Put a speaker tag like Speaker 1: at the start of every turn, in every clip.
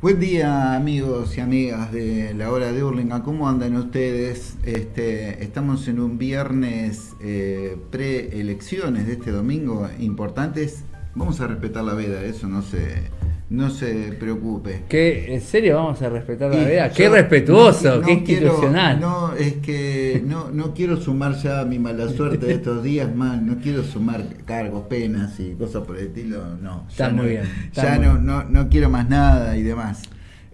Speaker 1: Buen día, amigos y amigas de la hora de Hurlingham. ¿Cómo andan ustedes? Estamos en un viernes pre-elecciones de este domingo importantes. Vamos a respetar la veda, eso no se preocupe.
Speaker 2: ¿Qué? ¿En serio vamos a respetar la veda? Qué respetuoso, qué institucional.
Speaker 1: Es que no quiero sumar ya mi mala suerte de estos días más. No quiero sumar cargos, penas y cosas por el estilo. No,
Speaker 2: está muy bien.
Speaker 1: No quiero más nada y demás.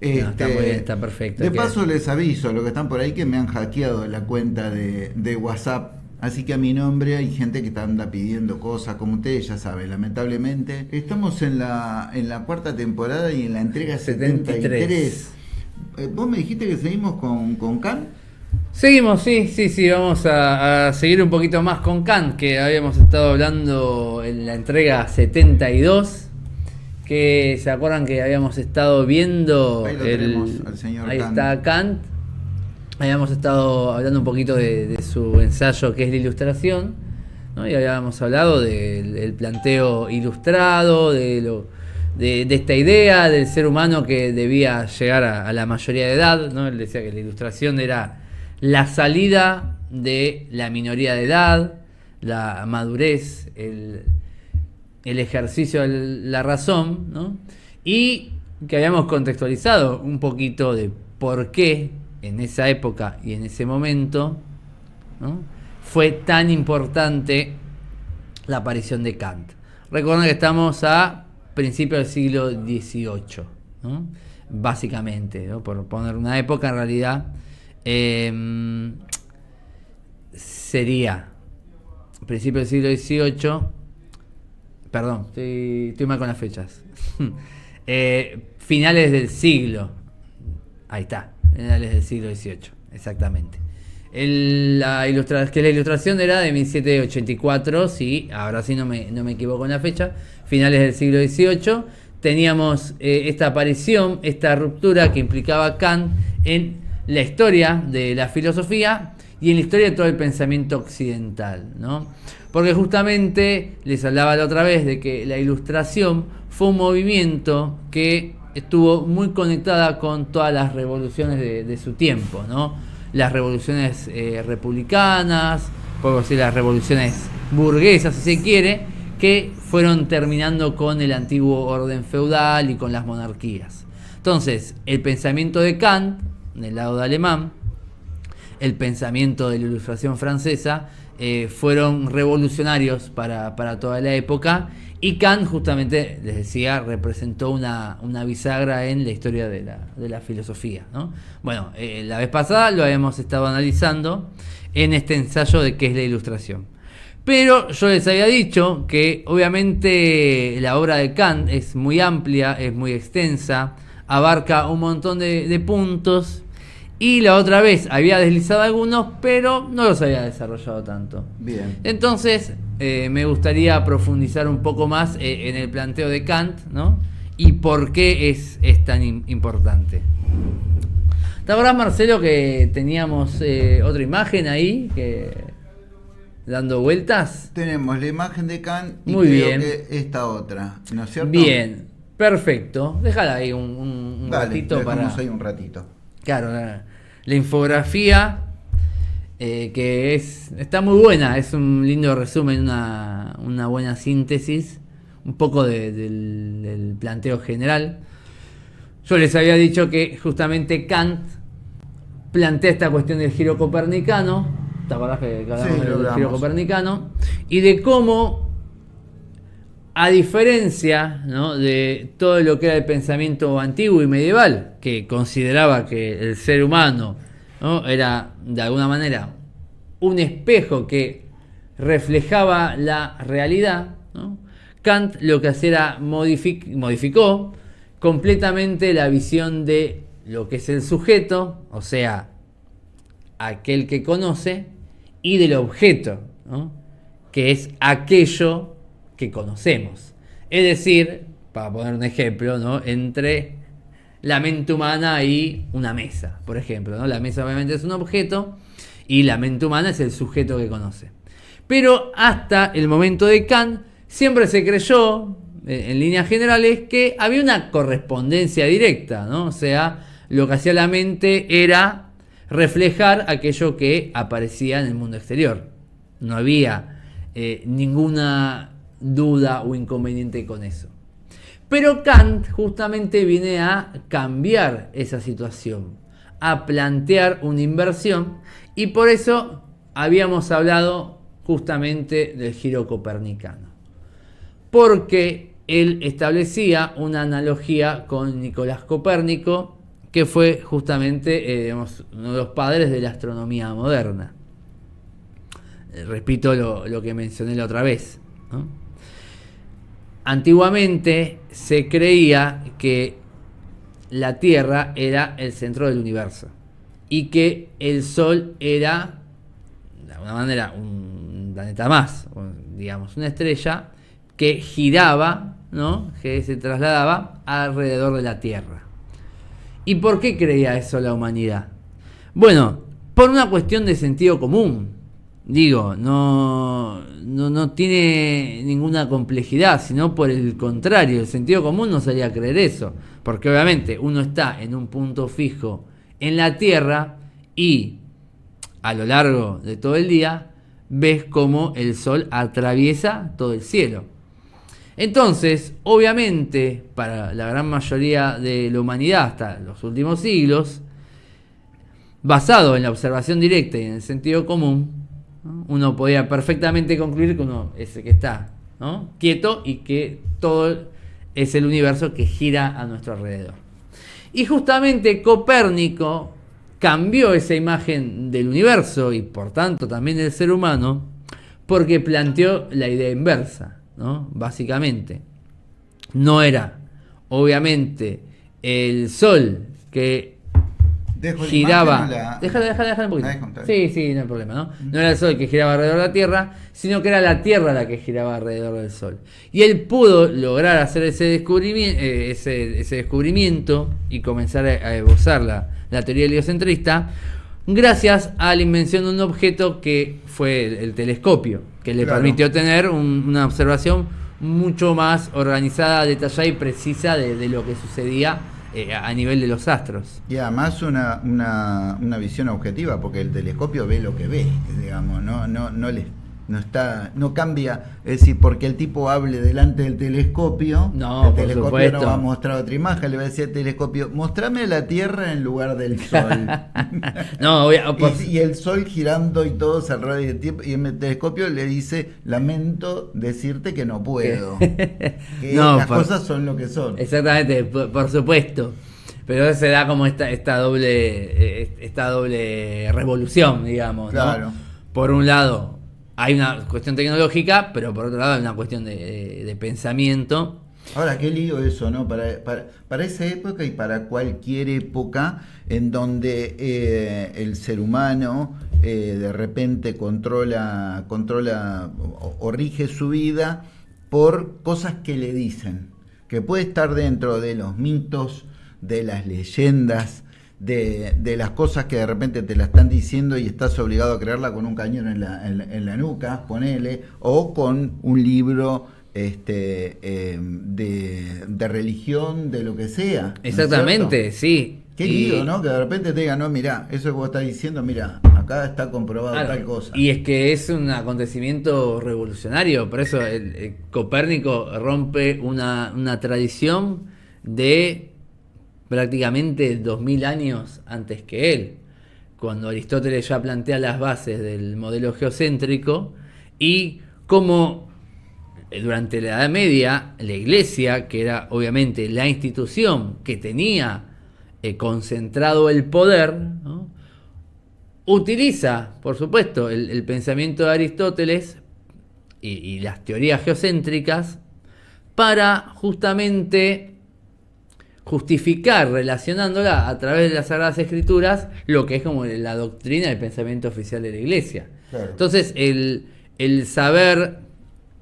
Speaker 2: Está muy bien, está perfecto.
Speaker 1: De paso les aviso a los que están por ahí que me han hackeado la cuenta de WhatsApp. Así que a mi nombre hay gente que anda pidiendo cosas, como ustedes ya saben, lamentablemente. Estamos en la cuarta temporada y en la entrega 73. ¿Vos me dijiste que seguimos con Kant?
Speaker 2: Seguimos, sí, vamos a seguir un poquito más con Kant, que habíamos estado hablando en la entrega 72. Que se acuerdan que habíamos estado viendo
Speaker 1: ahí lo tenemos, al señor
Speaker 2: ahí
Speaker 1: Kant.
Speaker 2: está Kant. Habíamos estado hablando un poquito de su ensayo que es la ilustración, ¿no? Y habíamos hablado del planteo ilustrado, de esta idea del ser humano que debía llegar a la mayoría de edad, ¿no? Él decía que la ilustración era la salida de la minoría de edad, la madurez, el ejercicio de la razón, ¿no? Y que habíamos contextualizado un poquito de por qué en esa época y en ese momento, ¿no?, fue tan importante la aparición de Kant. Recuerden que estamos a principios del siglo XVIII, ¿no? Básicamente, ¿no? Por poner una época, en realidad sería principios del siglo XVIII. Perdón, estoy mal con las fechas. Finales del siglo. Ahí está. Finales del siglo XVIII, exactamente. La ilustración era de 1784, sí, ahora sí no me equivoco en la fecha. Finales del siglo XVIII. Teníamos esta aparición, esta ruptura que implicaba Kant en la historia de la filosofía y en la historia de todo el pensamiento occidental, ¿no? Porque justamente les hablaba la otra vez de que la ilustración fue un movimiento que estuvo muy conectada con todas las revoluciones de su tiempo, ¿no? Las revoluciones republicanas, podemos decir las revoluciones burguesas, si se quiere, que fueron terminando con el antiguo orden feudal y con las monarquías. Entonces, el pensamiento de Kant, del lado de alemán, el pensamiento de la ilustración francesa, fueron revolucionarios para toda la época. Y Kant, justamente, les decía, representó una bisagra en la historia de la filosofía, ¿no? Bueno, la vez pasada lo habíamos estado analizando en este ensayo de qué es la ilustración. Pero yo les había dicho que obviamente la obra de Kant es muy amplia, es muy extensa, abarca un montón de puntos. Y la otra vez había deslizado algunos, pero no los había desarrollado tanto.
Speaker 1: Bien.
Speaker 2: Entonces, me gustaría profundizar un poco más en el planteo de Kant, ¿no? Y por qué es tan importante. ¿Te acordás, Marcelo, que teníamos otra imagen ahí dando vueltas?
Speaker 1: Tenemos la imagen de Kant y
Speaker 2: muy
Speaker 1: creo
Speaker 2: bien.
Speaker 1: que esta otra, ¿no es cierto?
Speaker 2: Bien, perfecto. Déjala ahí un
Speaker 1: Dale,
Speaker 2: ratito para...
Speaker 1: ahí un ratito.
Speaker 2: Claro, la infografía que está muy buena, es un lindo resumen, una buena síntesis, un poco del planteo general. Yo les había dicho que justamente Kant plantea esta cuestión del giro copernicano, ¿te acordás que hablamos del giro copernicano? Y de cómo, a diferencia, ¿no?, de todo lo que era el pensamiento antiguo y medieval, que consideraba que el ser humano, ¿no?, era de alguna manera un espejo que reflejaba la realidad, ¿no?, Kant lo que hacía era modificó completamente la visión de lo que es el sujeto, o sea, aquel que conoce, y del objeto, ¿no?, que es aquello que conocemos. Es decir, para poner un ejemplo, ¿no?, entre la mente humana y una mesa, por ejemplo, ¿no? La mesa obviamente es un objeto y la mente humana es el sujeto que conoce. Pero hasta el momento de Kant siempre se creyó, en líneas generales, que había una correspondencia directa, ¿no? O sea, lo que hacía la mente era reflejar aquello que aparecía en el mundo exterior. No había ninguna duda o inconveniente con eso. Pero Kant justamente viene a cambiar esa situación, a plantear una inversión, y por eso habíamos hablado justamente del giro copernicano. Porque él establecía una analogía con Nicolás Copérnico, que fue justamente uno de los padres de la astronomía moderna. Repito lo que mencioné la otra vez, ¿no? Antiguamente se creía que la Tierra era el centro del universo y que el Sol era, de alguna manera, un planeta más, digamos, una estrella que giraba, ¿no? Que se trasladaba alrededor de la Tierra. ¿Y por qué creía eso la humanidad? Bueno, por una cuestión de sentido común. Digo, no tiene ninguna complejidad, sino por el contrario, el sentido común nos haría creer eso, porque obviamente uno está en un punto fijo en la Tierra y a lo largo de todo el día ves cómo el Sol atraviesa todo el cielo. Entonces, obviamente, para la gran mayoría de la humanidad hasta los últimos siglos, basado en la observación directa y en el sentido común, uno podía perfectamente concluir que uno es el que está, ¿no?, quieto, y que todo es el universo que gira a nuestro alrededor. Y justamente Copérnico cambió esa imagen del universo y por tanto también del ser humano, porque planteó la idea inversa, ¿no? Básicamente, no era obviamente el Sol que giraba. Déjala un poquito. Sí, no hay problema, ¿no? No era el Sol que giraba alrededor de la Tierra, sino que era la Tierra la que giraba alrededor del Sol. Y él pudo lograr hacer ese descubrimiento y comenzar a esbozar la teoría heliocentrista gracias a la invención de un objeto que fue el telescopio, que le permitió tener una observación mucho más organizada, detallada y precisa de lo que sucedía a nivel de los astros.
Speaker 1: Y además una visión objetiva, porque el telescopio ve lo que ve, digamos, no cambia, es decir, porque el tipo hable delante del telescopio, el telescopio no va a mostrar otra imagen, le va a decir al telescopio, mostrame la Tierra en lugar del Sol. Y el Sol girando y todo alrededor del tiempo, y el telescopio le dice, lamento decirte que no puedo. Las cosas son lo que son.
Speaker 2: Exactamente, por supuesto. Pero se da como esta doble revolución, digamos,
Speaker 1: claro,
Speaker 2: ¿no? Por un lado hay una cuestión tecnológica, pero por otro lado hay una cuestión de pensamiento.
Speaker 1: Ahora, qué lío eso, ¿no? Para esa época y para cualquier época en donde el ser humano de repente controla o rige su vida por cosas que le dicen, que puede estar dentro de los mitos, de las leyendas, de las cosas que de repente te la están diciendo y estás obligado a creerla con un cañón en la nuca, ponele, o con un libro de religión, de lo que sea.
Speaker 2: Exactamente,
Speaker 1: ¿no es
Speaker 2: sí.
Speaker 1: Qué lío, ¿no? Que de repente te digan, no, mirá, eso que vos estás diciendo, mirá, acá está comprobado tal cosa.
Speaker 2: Y es que es un acontecimiento revolucionario, por eso el Copérnico rompe una tradición de prácticamente 2000 años antes que él, cuando Aristóteles ya plantea las bases del modelo geocéntrico, y como durante la Edad Media la Iglesia, que era obviamente la institución que tenía concentrado el poder, ¿no?, utiliza, por supuesto, el pensamiento de Aristóteles y las teorías geocéntricas para justamente justificar, relacionándola a través de las Sagradas Escrituras, lo que es como la doctrina del pensamiento oficial de la Iglesia. Claro. Entonces, el saber,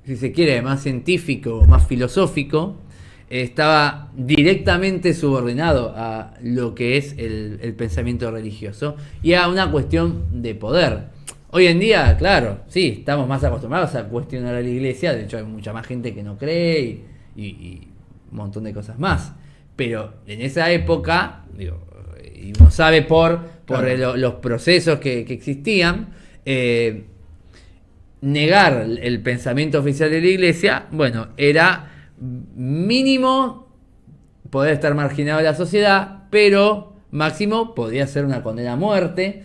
Speaker 2: si se quiere, más científico, más filosófico, estaba directamente subordinado a lo que es el pensamiento religioso y a una cuestión de poder. Hoy en día, claro, sí, estamos más acostumbrados a cuestionar a la Iglesia, de hecho hay mucha más gente que no cree y un montón de cosas más. Pero en esa época, digo, y uno sabe por
Speaker 1: Claro.
Speaker 2: los procesos que existían, negar el pensamiento oficial de la iglesia, bueno, era mínimo poder estar marginado de la sociedad, pero máximo podía ser una condena a muerte.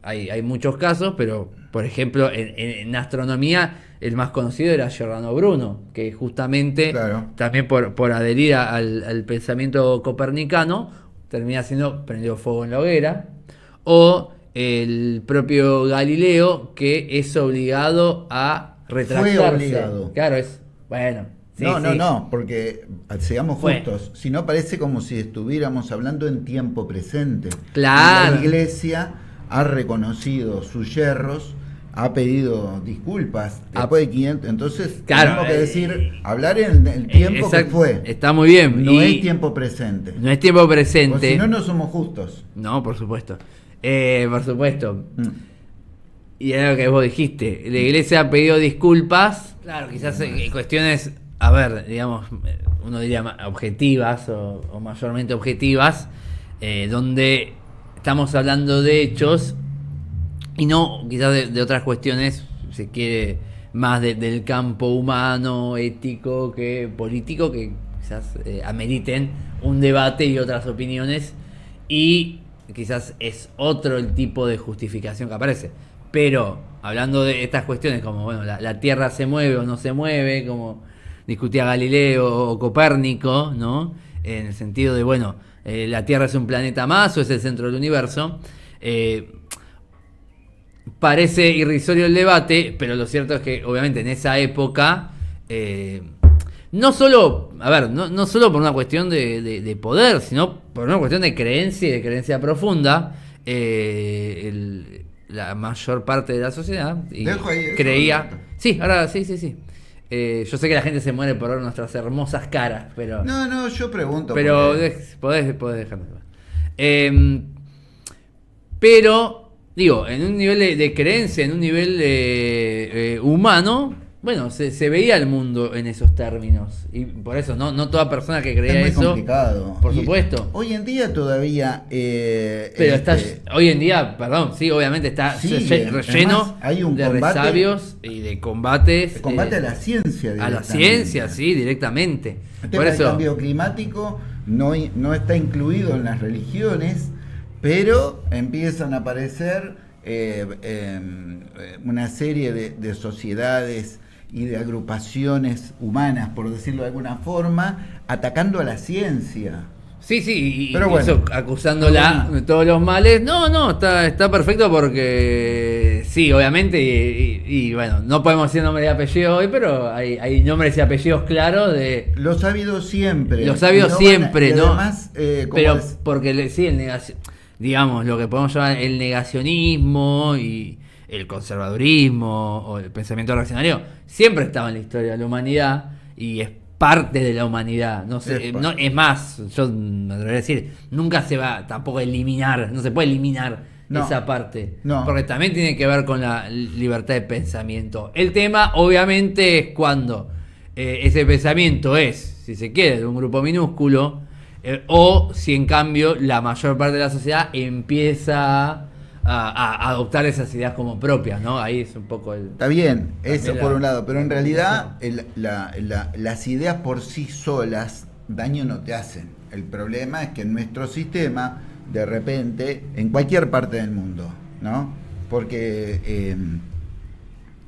Speaker 2: Hay muchos casos, pero por ejemplo en astronomía el más conocido era Giordano Bruno, que justamente
Speaker 1: Claro.
Speaker 2: también por adherir al pensamiento copernicano termina siendo prendido fuego en la hoguera. O el propio Galileo, que es obligado a retractarse.
Speaker 1: Fue obligado.
Speaker 2: Claro, bueno. Sí,
Speaker 1: No, no,
Speaker 2: sí.
Speaker 1: no, porque seamos
Speaker 2: Fue.
Speaker 1: justos, si no parece como si estuviéramos hablando en tiempo presente.
Speaker 2: Claro.
Speaker 1: Y la iglesia ha reconocido sus yerros, ha pedido disculpas después de 500, entonces
Speaker 2: Claro,
Speaker 1: tenemos que decir, hablar en el tiempo que
Speaker 2: exacto,
Speaker 1: fue,
Speaker 2: está muy bien.
Speaker 1: no
Speaker 2: y
Speaker 1: es tiempo presente,
Speaker 2: no es tiempo
Speaker 1: porque
Speaker 2: presente.
Speaker 1: si no, no somos justos.
Speaker 2: No, por supuesto. Por supuesto.
Speaker 1: Mm.
Speaker 2: Y era lo que vos dijiste. La iglesia ha pedido disculpas. Claro, quizás cuestiones, a ver, digamos, uno diría objetivas o mayormente objetivas, donde estamos hablando de hechos y no quizás de otras cuestiones, si se quiere, más del campo humano, ético, que político, que quizás ameriten un debate y otras opiniones, y quizás es otro el tipo de justificación que aparece. Pero hablando de estas cuestiones como, bueno, la Tierra se mueve o no se mueve, como discutía Galileo o Copérnico, ¿no? En el sentido de, bueno, la Tierra es un planeta más o es el centro del universo. Parece irrisorio el debate, pero lo cierto es que obviamente en esa época, no solo, a ver, no solo por una cuestión de poder, sino por una cuestión de creencia y de creencia profunda, la mayor parte de la sociedad
Speaker 1: Dejo ahí eso,
Speaker 2: creía...
Speaker 1: Roberto.
Speaker 2: Sí, ahora sí. Yo sé que la gente se muere por ver nuestras hermosas caras, pero...
Speaker 1: No, yo pregunto.
Speaker 2: Pero
Speaker 1: porque-
Speaker 2: podés dejarme. Pero, digo, en un nivel de creencia, en un nivel humano, bueno, se veía el mundo en esos términos. Y por eso, no toda persona que creía
Speaker 1: es muy
Speaker 2: eso.
Speaker 1: complicado.
Speaker 2: Por
Speaker 1: Y
Speaker 2: supuesto.
Speaker 1: hoy en día todavía.
Speaker 2: Pero está, hoy en día, perdón, sí, obviamente está
Speaker 1: Sigue.
Speaker 2: relleno
Speaker 1: Además, hay un
Speaker 2: de
Speaker 1: combate-
Speaker 2: resabios y de combates.
Speaker 1: el combate a la ciencia.
Speaker 2: a la
Speaker 1: directamente.
Speaker 2: ciencia, sí, directamente.
Speaker 1: El
Speaker 2: Por
Speaker 1: tema del
Speaker 2: eso,
Speaker 1: cambio climático no está incluido en las religiones, pero empiezan a aparecer una serie de sociedades y de agrupaciones humanas, por decirlo de alguna forma, atacando a la ciencia.
Speaker 2: sí, y
Speaker 1: Pero bueno.
Speaker 2: eso acusándola de todos los males. No, está perfecto porque sí, obviamente, y bueno, no podemos decir nombre y apellido hoy, pero hay nombres y apellidos claros de
Speaker 1: Los ha habido siempre.
Speaker 2: los sabios
Speaker 1: No van a-
Speaker 2: siempre,
Speaker 1: y
Speaker 2: ¿no?
Speaker 1: además, ¿cómo
Speaker 2: Pero
Speaker 1: es?
Speaker 2: porque sí, digamos, lo que podemos llamar el negacionismo y el conservadurismo o el pensamiento reaccionario siempre estaba en la historia de la humanidad y es parte de la humanidad. No sé,
Speaker 1: Es parte.
Speaker 2: es más, yo me atrevería a decir, nunca se va tampoco a eliminar, no se puede eliminar
Speaker 1: No.
Speaker 2: esa parte,
Speaker 1: No.
Speaker 2: porque también tiene que ver con la libertad de pensamiento. El tema, obviamente, es cuando ese pensamiento es, si se quiere, de un grupo minúsculo, o si en cambio la mayor parte de la sociedad empieza a adoptar esas ideas como propias, ¿no? Ahí es un poco el...
Speaker 1: Está bien, eso
Speaker 2: También
Speaker 1: por
Speaker 2: la-
Speaker 1: un lado, pero en realidad las ideas por sí solas daño no te hacen. El problema es que en nuestro sistema, de repente, en cualquier parte del mundo, ¿no? Porque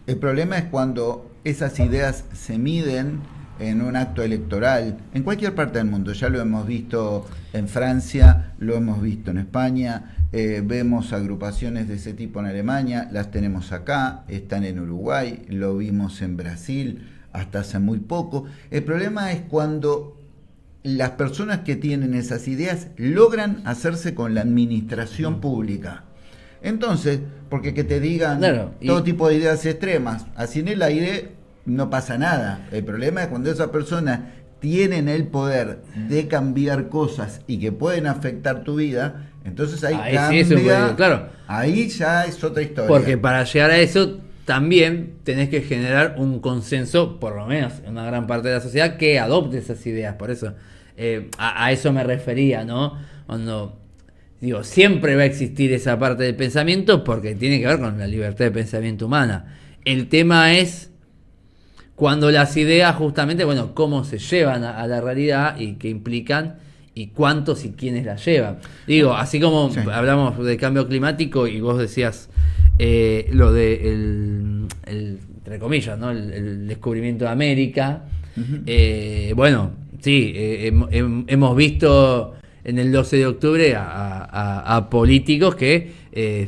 Speaker 1: el problema es cuando esas ideas se miden en un acto electoral, en cualquier parte del mundo. Ya lo hemos visto en Francia, lo hemos visto en España, vemos agrupaciones de ese tipo en Alemania, las tenemos acá, están en Uruguay, lo vimos en Brasil hasta hace muy poco. El problema es cuando las personas que tienen esas ideas logran hacerse con la administración pública. Entonces, porque que te digan
Speaker 2: Claro,
Speaker 1: todo tipo de ideas extremas, así en el aire no pasa nada. El problema es cuando esas personas tienen el poder de cambiar cosas y que pueden afectar tu vida, entonces ahí
Speaker 2: Ahí sí,
Speaker 1: cambia,
Speaker 2: eso puede- claro.
Speaker 1: ahí ya es otra historia.
Speaker 2: Porque para llegar a eso también tenés que generar un consenso, por lo menos en una gran parte de la sociedad, que adopte esas ideas. Por eso, a eso me refería, ¿no? Cuando digo, siempre va a existir esa parte del pensamiento porque tiene que ver con la libertad de pensamiento humana. El tema es cuando las ideas justamente, bueno, cómo se llevan a la realidad y qué implican y cuántos y quiénes las llevan. Digo, así como hablamos de cambio climático y vos decías lo de entre comillas, ¿no? El descubrimiento de América. Bueno, sí, hemos visto en el 12 de octubre a políticos que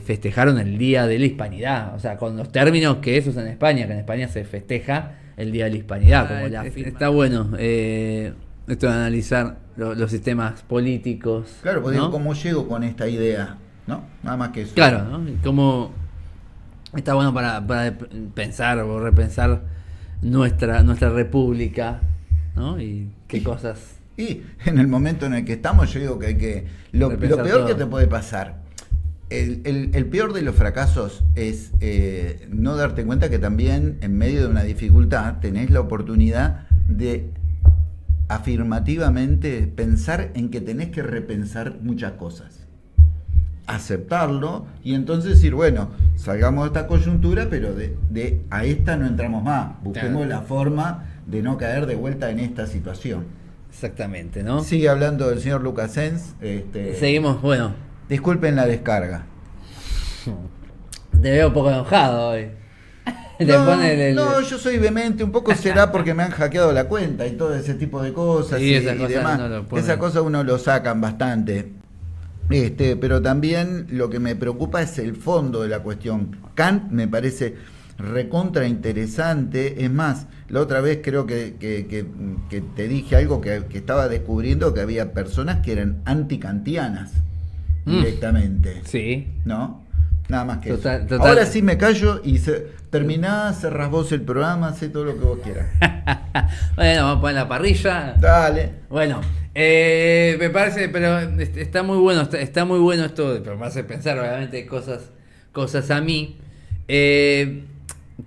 Speaker 2: festejaron el Día de la Hispanidad, o sea, con los términos que se usan en España, que en España se festeja el Día de la Hispanidad. Como está bueno esto de analizar los sistemas políticos.
Speaker 1: Claro, porque
Speaker 2: ¿no?
Speaker 1: digo, ¿cómo llego con esta idea? ¿No? Nada más que eso.
Speaker 2: Claro, ¿no? Cómo está bueno para pensar o repensar nuestra república, ¿no? Y qué cosas.
Speaker 1: Y en el momento en el que estamos, yo digo que hay que... Lo peor todo que te puede pasar, el peor de los fracasos es no darte cuenta que también en medio de una dificultad tenés la oportunidad de afirmativamente pensar en que tenés que repensar muchas cosas. Aceptarlo y entonces decir, bueno, salgamos de esta coyuntura, pero a esta no entramos más. Busquemos la forma de no caer de vuelta en esta situación.
Speaker 2: Exactamente, ¿no?
Speaker 1: Sigue hablando del señor Lucas Sens.
Speaker 2: Seguimos, bueno.
Speaker 1: Disculpen la descarga.
Speaker 2: Te veo un poco enojado hoy.
Speaker 1: No, yo soy vehemente, un poco será porque me han hackeado la cuenta y todo ese tipo de cosas y demás. Esa cosa uno lo sacan bastante. Pero también lo que me preocupa es el fondo de la cuestión. Kant me parece recontra interesante. Es más, la otra vez creo que te dije algo que estaba descubriendo que había personas que eran anticantianas directamente.
Speaker 2: Sí.
Speaker 1: ¿No? Nada más que
Speaker 2: total.
Speaker 1: eso. Ahora sí me callo y terminás, cerrás vos el programa, hacé todo lo que vos quieras.
Speaker 2: Bueno, vamos a poner la parrilla.
Speaker 1: Dale.
Speaker 2: Bueno, me parece, pero está muy bueno, está muy bueno esto, pero me hace pensar obviamente cosas a mí.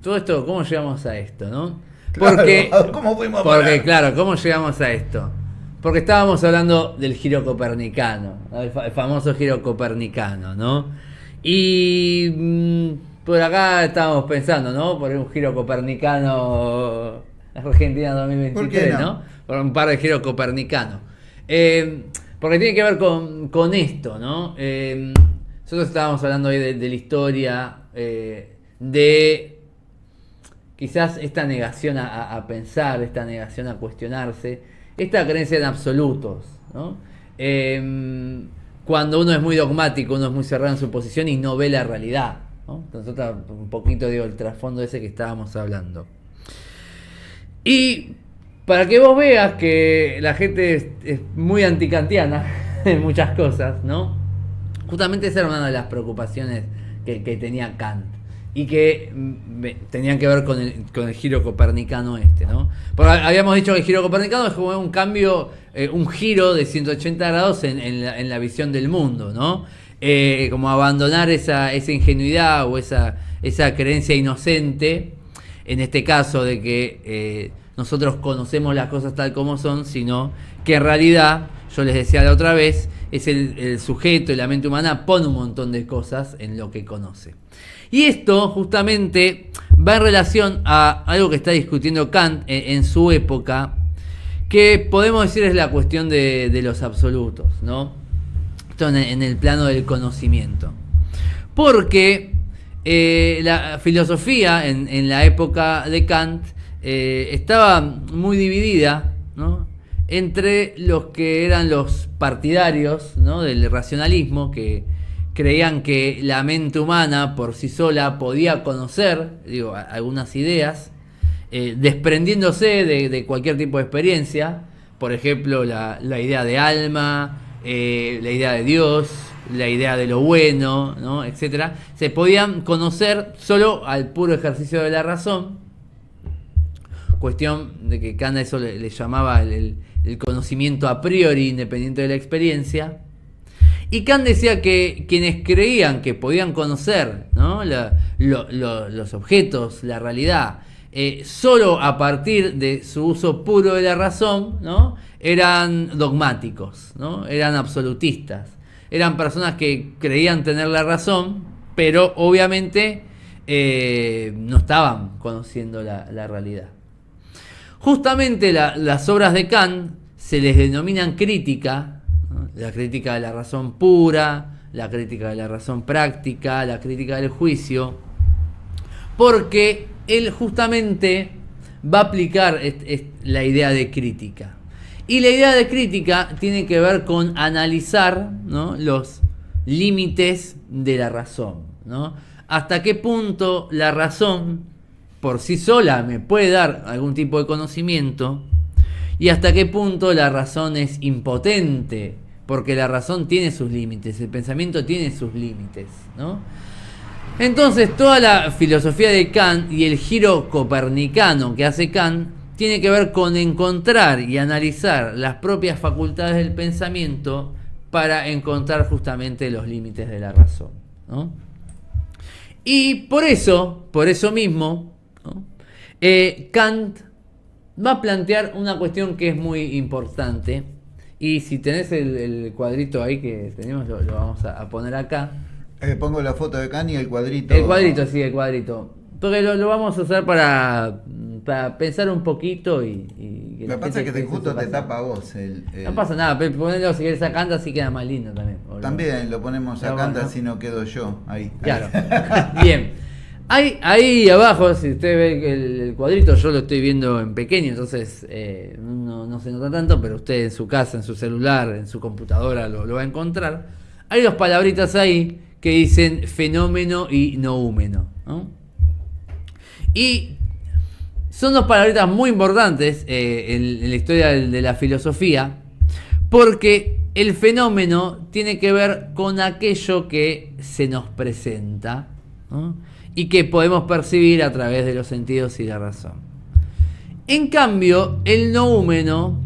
Speaker 2: Todo esto, ¿cómo llegamos a esto, no? Porque,
Speaker 1: claro, ¿cómo fuimos a parar?
Speaker 2: Claro, ¿cómo llegamos a esto? Porque estábamos hablando del giro copernicano, el famoso giro copernicano, ¿no? Y por acá estábamos pensando, ¿no? Por un giro copernicano Argentina 2023,
Speaker 1: ¿Por qué no?
Speaker 2: ¿no? Por un par de giros copernicanos. Porque tiene que ver con esto, ¿no? Nosotros estábamos hablando hoy de la historia, de quizás esta negación a pensar, esta negación a cuestionarse, esta creencia en absolutos, ¿no? Cuando uno es muy dogmático, uno es muy cerrado en su posición y no ve la realidad, ¿no? Entonces, un poquito digo el trasfondo ese que estábamos hablando. Y para que vos veas que la gente es muy anticantiana en muchas cosas, ¿no? Justamente esa era una de las preocupaciones que tenía Kant y que tenían que ver con el giro copernicano ¿no? Porque habíamos dicho que el giro copernicano es como un cambio, un giro de 180 grados en la visión del mundo, ¿no? Como abandonar esa ingenuidad o esa creencia inocente, en este caso de que nosotros conocemos las cosas tal como son, sino que en realidad, yo les decía la otra vez, es el sujeto y la mente humana pone un montón de cosas en lo que conoce. Y esto justamente va en relación a algo que está discutiendo Kant en su época, que podemos decir es la cuestión de los absolutos, ¿no? Esto en el plano del conocimiento. Porque la filosofía en la época de Kant estaba muy dividida, ¿no? Entre los que eran los partidarios, ¿no? Del racionalismo, que creían que la mente humana por sí sola podía conocer, algunas ideas, desprendiéndose de cualquier tipo de experiencia, por ejemplo, la idea de alma, la idea de Dios, la idea de lo bueno, ¿no? Etcétera. Se podían conocer solo al puro ejercicio de la razón, cuestión de que Kant eso le llamaba el conocimiento a priori, independiente de la experiencia. Y Kant decía que quienes creían que podían conocer, ¿no?, los objetos, la realidad, solo a partir de su uso puro de la razón, ¿no?, eran dogmáticos, ¿no?, eran absolutistas, eran personas que creían tener la razón, pero obviamente no estaban conociendo la realidad. Justamente las obras de Kant se les denominan crítica, ¿no?, la crítica de la razón pura, la crítica de la razón práctica, la crítica del juicio, porque él justamente va a aplicar la idea de crítica. Y la idea de crítica tiene que ver con analizar, ¿no?, los límites de la razón, ¿no? Hasta qué punto la razón por sí sola me puede dar algún tipo de conocimiento y hasta qué punto la razón es impotente, porque la razón tiene sus límites, el pensamiento tiene sus límites, ¿no? Entonces toda la filosofía de Kant y el giro copernicano que hace Kant tiene que ver con encontrar y analizar las propias facultades del pensamiento para encontrar justamente los límites de la razón, ¿no? Y por eso mismo, ¿no?, Kant va a plantear una cuestión que es muy importante. Y si tenés el cuadrito ahí que tenemos, lo vamos a poner acá.
Speaker 1: Pongo la foto de Kant y el cuadrito.
Speaker 2: El cuadrito, sí, el cuadrito. Porque lo vamos a usar para pensar un poquito y
Speaker 1: lo que pasa es que justo te tapa a vos.
Speaker 2: No pasa nada, ponelo si querés a Kant, así queda más lindo también.
Speaker 1: También lo ponemos a Kant, así no quedo yo ahí.
Speaker 2: Claro. Bien. Ahí abajo, si usted ve el cuadrito, yo lo estoy viendo en pequeño, entonces no se nota tanto, pero usted en su casa, en su celular, en su computadora lo va a encontrar. Hay dos palabritas ahí que dicen fenómeno y noúmeno, ¿no? Y son dos palabritas muy importantes en la historia de la filosofía, porque el fenómeno tiene que ver con aquello que se nos presenta, ¿no?, y que podemos percibir a través de los sentidos y la razón. En cambio, el noúmeno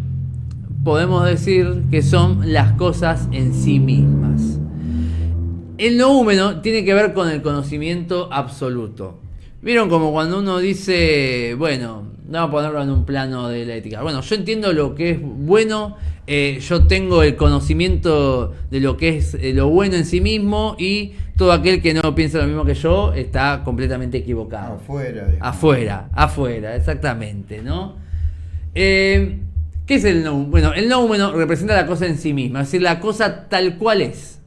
Speaker 2: podemos decir que son las cosas en sí mismas. El noúmeno tiene que ver con el conocimiento absoluto. ¿Vieron como cuando uno dice, bueno, vamos a ponerlo en un plano de la ética? Bueno, yo entiendo lo que es bueno, yo tengo el conocimiento de lo que es lo bueno en sí mismo, y todo aquel que no piensa lo mismo que yo está completamente equivocado. Afuera, exactamente, ¿no? ¿Qué es el noúmeno? Bueno, el noúmeno representa la cosa en sí misma, es decir, la cosa tal cual es.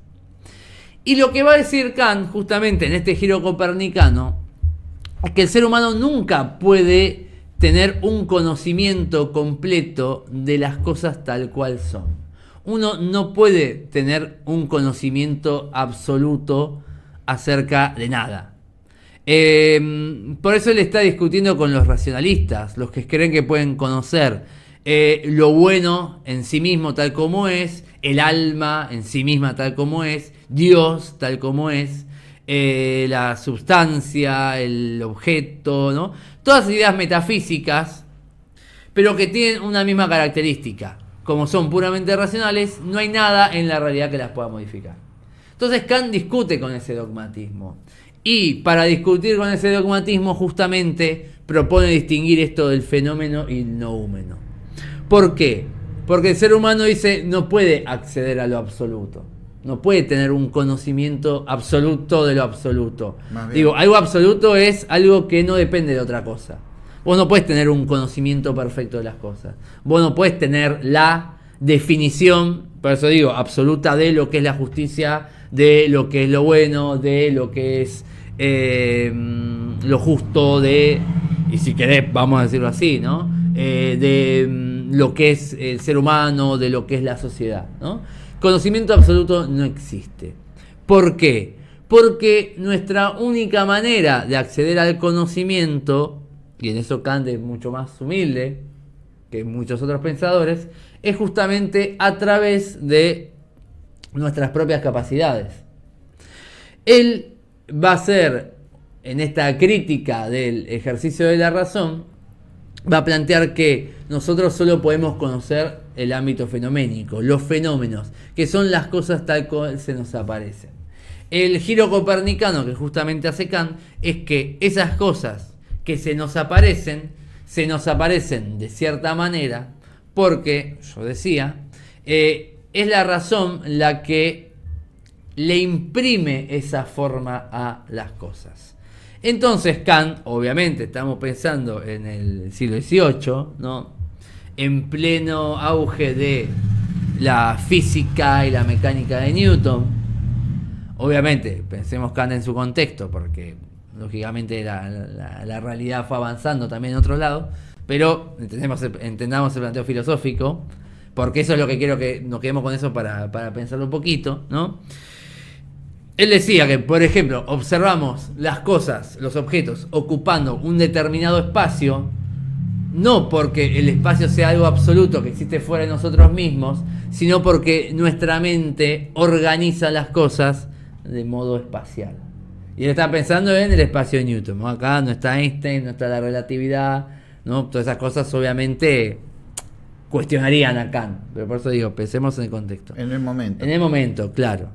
Speaker 2: Y lo que va a decir Kant, justamente en este giro copernicano, es que el ser humano nunca puede tener un conocimiento completo de las cosas tal cual son. Uno no puede tener un conocimiento absoluto acerca de nada. Por eso él está discutiendo con los racionalistas, los que creen que pueden conocer lo bueno en sí mismo tal como es, el alma en sí misma tal como es, Dios tal como es, la sustancia, el objeto, ¿no? Todas ideas metafísicas, pero que tienen una misma característica. Como son puramente racionales, no hay nada en la realidad que las pueda modificar. Entonces Kant discute con ese dogmatismo. Y para discutir con ese dogmatismo, justamente propone distinguir esto del fenómeno y el noúmeno. ¿Por qué? Porque el ser humano dice no puede acceder a lo absoluto. No puede tener un conocimiento absoluto de lo absoluto. Digo, algo absoluto es algo que no depende de otra cosa. Vos no puedes tener un conocimiento perfecto de las cosas. Vos no puedes tener la definición, por eso digo, absoluta de lo que es la justicia, de lo que es lo bueno, de lo que es lo justo, y si querés, vamos a decirlo así, ¿no? De lo que es el ser humano, de lo que es la sociedad, ¿no? Conocimiento absoluto no existe. ¿Por qué? Porque nuestra única manera de acceder al conocimiento, y en eso Kant es mucho más humilde que muchos otros pensadores, es justamente a través de nuestras propias capacidades. Él va a ser, en esta crítica del ejercicio de la razón, va a plantear que nosotros solo podemos conocer el ámbito fenoménico, los fenómenos, que son las cosas tal cual se nos aparecen. El giro copernicano que justamente hace Kant es que esas cosas que se nos aparecen de cierta manera porque, yo decía, es la razón la que le imprime esa forma a las cosas. Entonces Kant, obviamente, estamos pensando en el siglo XVIII, ¿no? En pleno auge de la física y la mecánica de Newton. Obviamente, pensemos Kant en su contexto, porque lógicamente la realidad fue avanzando también en otros lados, pero entendamos el planteo filosófico, porque eso es lo que quiero que nos quedemos con eso para pensarlo un poquito, ¿no? Él decía que, por ejemplo, observamos las cosas, los objetos, ocupando un determinado espacio, no porque el espacio sea algo absoluto que existe fuera de nosotros mismos, sino porque nuestra mente organiza las cosas de modo espacial. Y él está pensando en el espacio de Newton, ¿no? Acá no está Einstein, no está la relatividad, ¿no? Todas esas cosas obviamente cuestionarían a Kant, pero por eso digo, pensemos en el contexto.
Speaker 1: En el momento.
Speaker 2: En el momento, claro.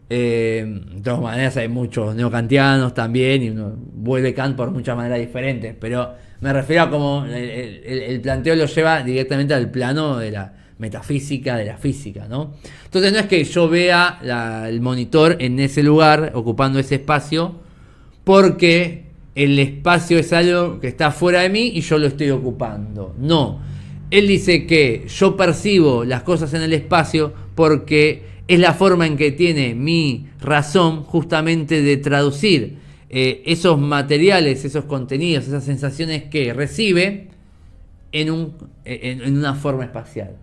Speaker 2: De todas maneras hay muchos neocantianos también y uno vuelve Kant por muchas maneras diferentes, pero me refiero a cómo el planteo lo lleva directamente al plano de la metafísica, de la física, ¿no? Entonces no es que yo vea el monitor en ese lugar, ocupando ese espacio, porque el espacio es algo que está fuera de mí y yo lo estoy ocupando. No. Él dice que yo percibo las cosas en el espacio porque es la forma en que tiene mi razón justamente de traducir esos materiales, esos contenidos, esas sensaciones que recibe en una forma espacial.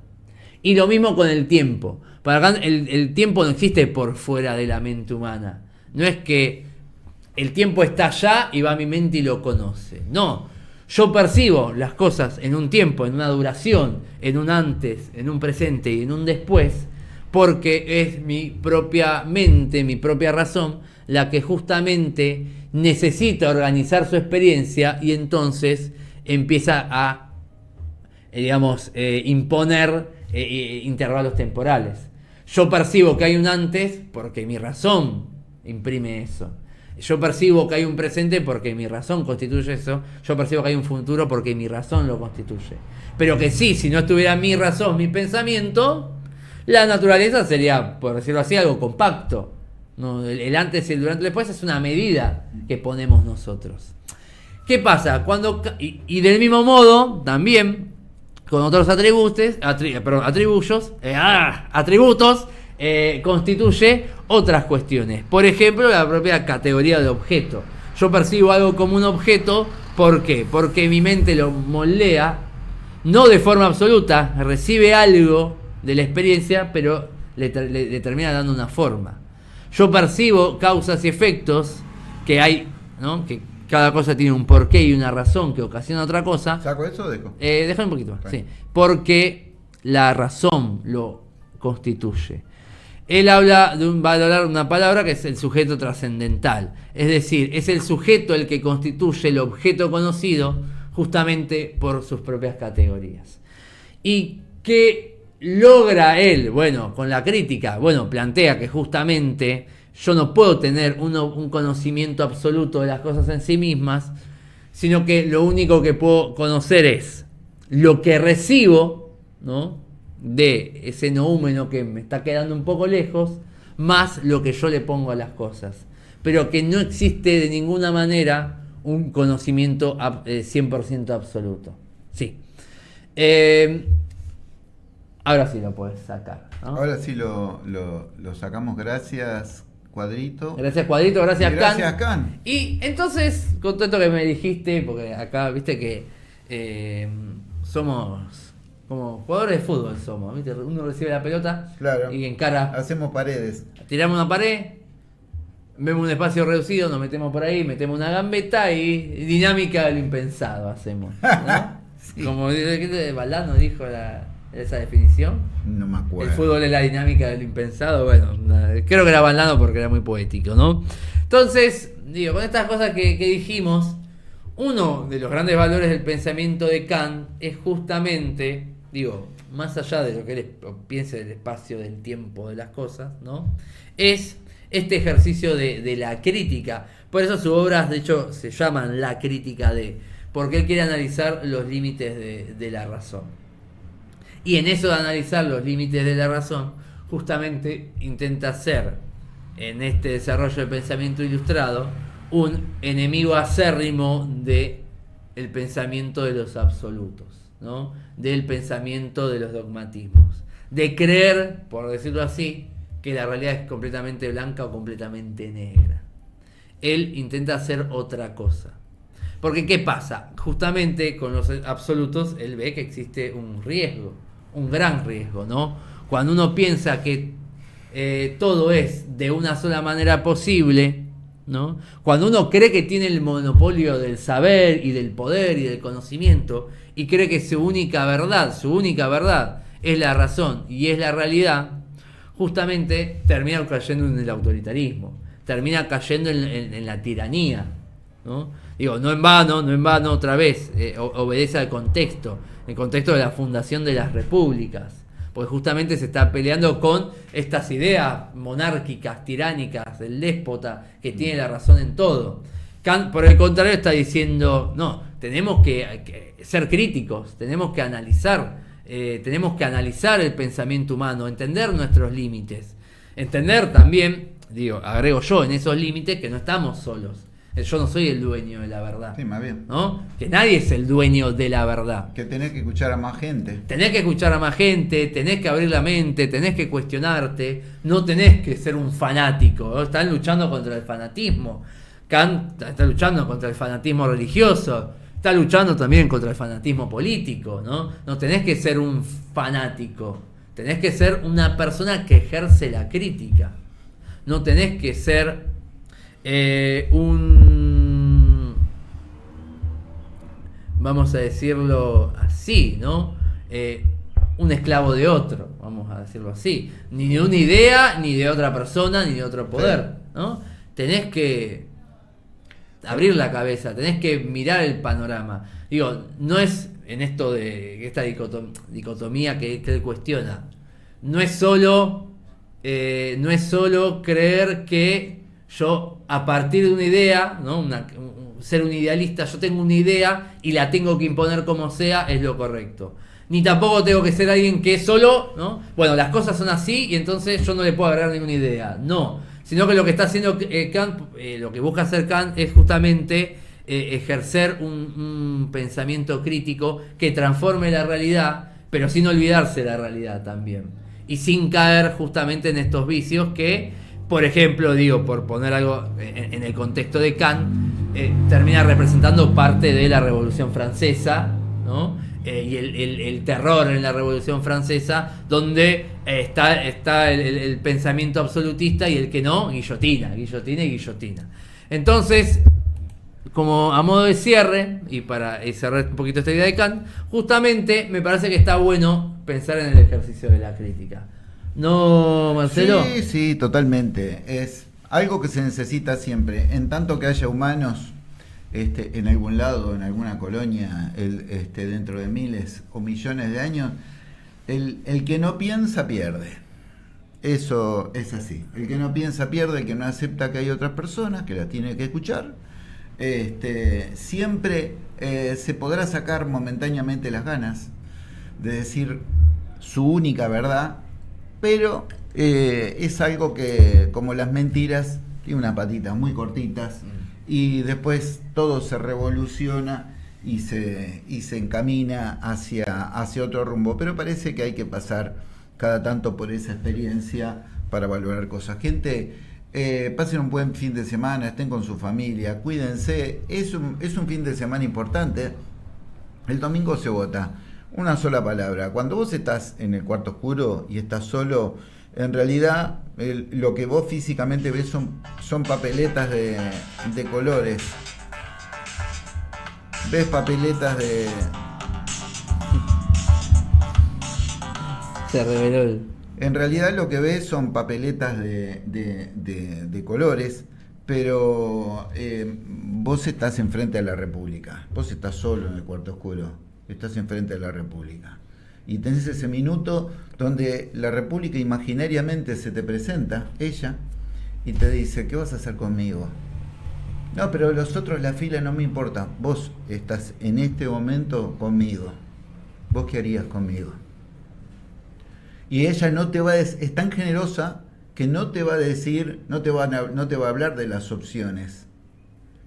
Speaker 2: Y lo mismo con el tiempo. Para Kant el tiempo no existe por fuera de la mente humana. No es que el tiempo está allá y va a mi mente y lo conoce. No. Yo percibo las cosas en un tiempo, en una duración, en un antes, en un presente y en un después, porque es mi propia mente, mi propia razón, la que justamente necesita organizar su experiencia y entonces empieza a, imponer intervalos temporales. Yo percibo que hay un antes porque mi razón imprime eso. Yo percibo que hay un presente porque mi razón constituye eso. Yo percibo que hay un futuro porque mi razón lo constituye. Pero que sí, si no estuviera mi razón, mi pensamiento, la naturaleza sería, por decirlo así, algo compacto, ¿no? El antes y el durante y el después es una medida que ponemos nosotros. ¿Qué pasa? Y del mismo modo, también, con otros atributos, constituye otras cuestiones. Por ejemplo, la propia categoría de objeto. Yo percibo algo como un objeto, ¿por qué? Porque mi mente lo moldea, no de forma absoluta, recibe algo de la experiencia, pero le termina dando una forma. Yo percibo causas y efectos que hay, ¿no? Que cada cosa tiene un porqué y una razón que ocasiona otra cosa.
Speaker 1: ¿Saco eso o dejo?
Speaker 2: Déjame un poquito más. Sí. Porque la razón lo constituye. Él va a hablar de una palabra que es el sujeto trascendental. Es decir, es el sujeto el que constituye el objeto conocido justamente por sus propias categorías. ¿Y qué logra él? Bueno, con la crítica, plantea que justamente yo no puedo tener un conocimiento absoluto de las cosas en sí mismas, sino que lo único que puedo conocer es lo que recibo, ¿no?, de ese noúmeno que me está quedando un poco lejos, más lo que yo le pongo a las cosas. Pero que no existe de ninguna manera un conocimiento 100% absoluto. Sí. Ahora sí lo puedes sacar, ¿no?
Speaker 1: Ahora sí lo sacamos, gracias Cuadrito.
Speaker 2: Gracias Cuadrito, gracias Kant.
Speaker 1: Gracias Kant.
Speaker 2: Y entonces, con todo esto que me dijiste, porque acá viste que somos como jugadores de fútbol, ¿viste? Uno recibe la pelota,
Speaker 1: claro,
Speaker 2: y encara.
Speaker 1: Hacemos paredes.
Speaker 2: Tiramos una pared, vemos un espacio reducido, nos metemos por ahí, metemos una gambeta y dinámica de lo impensado hacemos, ¿no? Sí. Como Valdano dijo esa definición.
Speaker 1: No me acuerdo.
Speaker 2: El fútbol es la dinámica de lo impensado. Bueno, creo que era Valdano porque era muy poético, ¿no? Entonces, con estas cosas que dijimos, uno de los grandes valores del pensamiento de Kant es justamente, más allá de lo que él piense del espacio, del tiempo, de las cosas, ¿no? Es este ejercicio de la crítica. Por eso sus obras, de hecho, se llaman La crítica de, porque él quiere analizar los límites de la razón. Y en eso de analizar los límites de la razón, justamente intenta ser, en este desarrollo del pensamiento ilustrado, un enemigo acérrimo de el pensamiento de los absolutos, ¿no? Del pensamiento de los dogmatismos, de creer, por decirlo así, que la realidad es completamente blanca o completamente negra. Él intenta hacer otra cosa. Porque ¿qué pasa? Justamente con los absolutos él ve que existe un riesgo, un gran riesgo, ¿no? Cuando uno piensa que todo es de una sola manera posible, ¿no? Cuando uno cree que tiene el monopolio del saber y del poder y del conocimiento y cree que su única verdad es la razón y es la realidad, justamente termina cayendo en el autoritarismo, termina cayendo en la tiranía, ¿no? Digo, no en vano otra vez, obedece al contexto, el contexto de la fundación de las repúblicas, porque justamente se está peleando con estas ideas monárquicas, tiránicas, del déspota que tiene la razón en todo. Kant, por el contrario, está diciendo, no, tenemos que ser críticos, tenemos que analizar el pensamiento humano, entender nuestros límites, entender también, agrego yo en esos límites que no estamos solos. Yo no soy el dueño de la verdad.
Speaker 1: Sí, más bien.
Speaker 2: ¿No? Que nadie es el dueño de la verdad.
Speaker 1: Que tenés que escuchar a más gente.
Speaker 2: Tenés que escuchar a más gente, tenés que abrir la mente, tenés que cuestionarte, no tenés que ser un fanático, ¿no? Están luchando contra el fanatismo. Kant está luchando contra el fanatismo religioso, está luchando también contra el fanatismo político, ¿no? No tenés que ser un fanático, tenés que ser una persona que ejerce la crítica. No tenés que ser vamos a decirlo así, ¿no? Un esclavo de otro, vamos a decirlo así. Ni de una idea, ni de otra persona, ni de otro poder, ¿no? Tenés que abrir la cabeza, tenés que mirar el panorama. No es en esto de esta dicotomía que él cuestiona. No es solo creer que yo, a partir de una idea, ¿no? Ser un idealista, yo tengo una idea y la tengo que imponer como sea, es lo correcto. Ni tampoco tengo que ser alguien que solo, ¿no? Bueno, las cosas son así y entonces yo no le puedo agregar ninguna idea. No, sino que lo que está haciendo Kant, lo que busca hacer Kant es justamente ejercer un pensamiento crítico que transforme la realidad, pero sin olvidarse la realidad también. Y sin caer justamente en estos vicios que, por ejemplo, por poner algo en el contexto de Kant, termina representando parte de la Revolución Francesa, ¿no? Y el terror en la Revolución Francesa, donde está el pensamiento absolutista y el que no, guillotina. Entonces, como a modo de cierre, y para cerrar un poquito esta idea de Kant, justamente me parece que está bueno pensar en el ejercicio de la crítica. ¿No, Marcelo?
Speaker 1: Sí, totalmente. Es algo que se necesita siempre. En tanto que haya humanos en algún lado, en alguna colonia, dentro de miles o millones de años, el que no piensa pierde. Eso es así. El que no piensa pierde, el que no acepta que hay otras personas, que las tiene que escuchar. Siempre se podrá sacar momentáneamente las ganas de decir su única verdad, pero es algo que, como las mentiras, tiene unas patitas muy cortitas y después todo se revoluciona y se encamina hacia otro rumbo. Pero parece que hay que pasar cada tanto por esa experiencia para valorar cosas. Gente, pasen un buen fin de semana, estén con su familia, cuídense. Es un fin de semana importante. El domingo se vota. Una sola palabra. Cuando vos estás en el cuarto oscuro y estás solo, en realidad lo que vos físicamente ves son papeletas de colores. Ves papeletas de...
Speaker 2: Se reveló
Speaker 1: En realidad lo que ves son papeletas de colores, pero vos estás enfrente de la República. Vos estás solo en el cuarto oscuro. Estás enfrente de la República. Y tenés ese minuto donde la República imaginariamente se te presenta, ella, y te dice, ¿qué vas a hacer conmigo? No, pero los otros, la fila no me importa. Vos estás en este momento conmigo. ¿Vos qué harías conmigo? Y ella no te va a es tan generosa que no te va a decir, no te va a hablar de las opciones.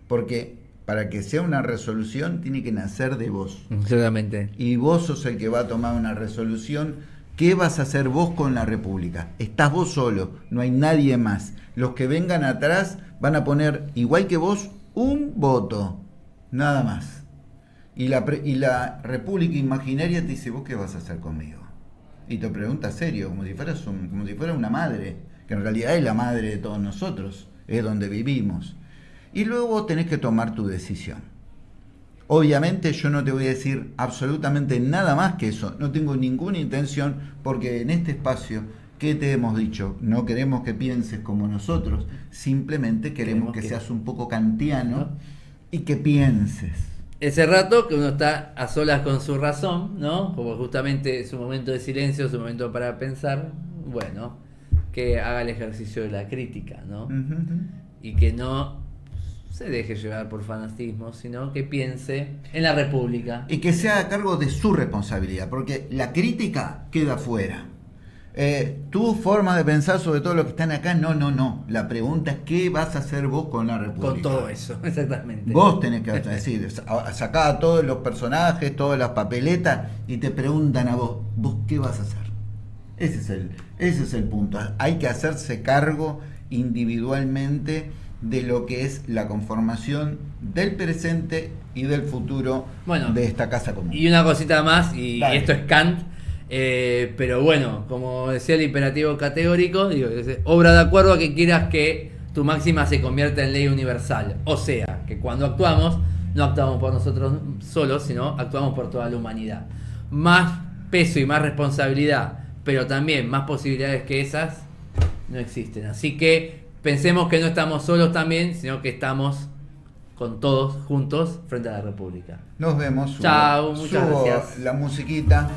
Speaker 1: Porque para que sea una resolución tiene que nacer de vos.
Speaker 2: Seguramente.
Speaker 1: Y vos sos el que va a tomar una resolución. ¿Qué vas a hacer vos con la República? Estás vos solo, no hay nadie más. Los que vengan atrás van a poner, igual que vos, un voto, nada más. Y la República imaginaria te dice, ¿vos qué vas a hacer conmigo? Y te pregunta serio, como si fuera una madre, que en realidad es la madre de todos nosotros, es donde vivimos. Y luego vos tenés que tomar tu decisión. Obviamente yo no te voy a decir absolutamente nada más que eso, no tengo ninguna intención, porque en este espacio, ¿qué te hemos dicho? No queremos que pienses como nosotros, simplemente queremos que seas un poco kantiano y que pienses.
Speaker 2: Ese rato que uno está a solas con su razón, ¿no? Como justamente su momento de silencio, su momento para pensar, bueno, que haga el ejercicio de la crítica, ¿no? Y que no se deje llevar por fanatismo, sino que piense en la República.
Speaker 1: Y que se haga cargo de su responsabilidad, porque la crítica queda fuera. Tu forma de pensar sobre todo lo que están acá, no. La pregunta es, ¿qué vas a hacer vos con la República?
Speaker 2: Con todo eso, exactamente.
Speaker 1: Vos tenés que decir, sacá a todos los personajes, todas las papeletas, y te preguntan a vos qué vas a hacer. Ese es el punto. Hay que hacerse cargo individualmente de lo que es la conformación del presente y del futuro de esta casa común.
Speaker 2: Y una cosita más, y
Speaker 1: Dale.
Speaker 2: esto es Kant, pero bueno, como decía el imperativo categórico, digo, obra de acuerdo a que quieras que tu máxima se convierta en ley universal. O sea, que cuando actuamos, no actuamos por nosotros solos, sino actuamos por toda la humanidad. Más peso y más responsabilidad, pero también más posibilidades que esas, no existen. Así que pensemos que no estamos solos también, sino que estamos con todos juntos frente a la República.
Speaker 1: Nos vemos.
Speaker 2: Chao, muchas gracias.
Speaker 1: La musiquita.